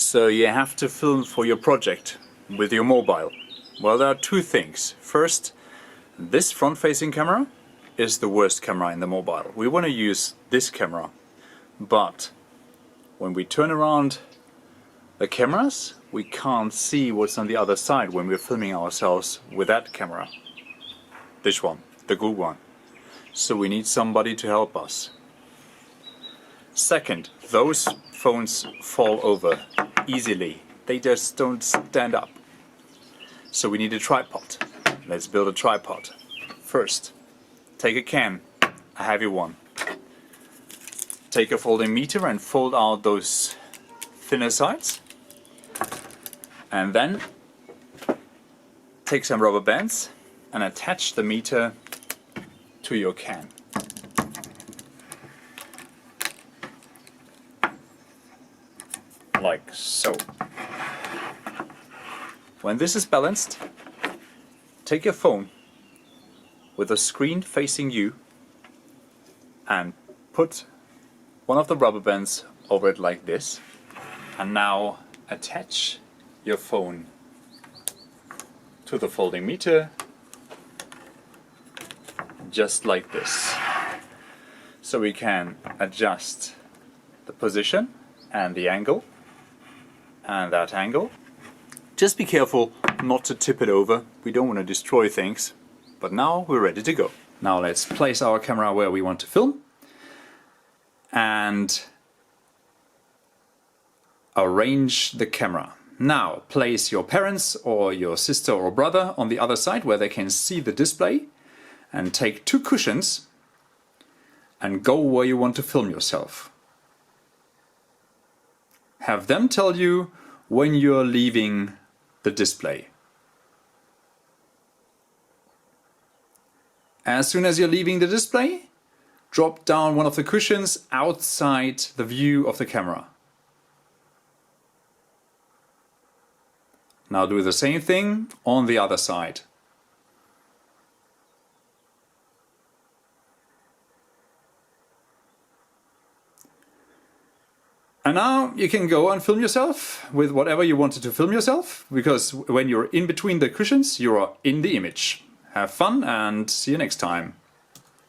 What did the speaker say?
So you have to film for your project with your mobile. Well, there are two things. First, this front-facing camera is the worst camera in the mobile. We want to use this camera, but when we turn around the cameras, we can't see what's on the other side when we're filming ourselves with that camera. This one, the good one. So we need somebody to help us. Second, those phones fall over easily. They just don't stand up. So we need a tripod. Let's build a tripod. First, take a can, a heavy one. Take a folding meter and fold out those thinner sides. And then take some rubber bands and attach the meter to your can. Like so. When this is balanced, take your phone with the screen facing you and put one of the rubber bands over it like this, and now attach your phone to the folding meter just like this. So we can adjust the position and the angle and that angle. Just be careful not to tip it over. We don't want to destroy things. But now we're ready to go. Now let's place our camera where we want to film and arrange the camera. Now place your parents or your sister or brother on the other side where they can see the display, and take two cushions and go where you want to film yourself. Have them tell you when you're leaving the display. As soon as you're leaving the display, drop down one of the cushions outside the view of the camera. Now do the same thing on the other side. And now you can go and film yourself with whatever you wanted to film yourself, because when you're in between the cushions, you're in the image. Have fun and see you next time.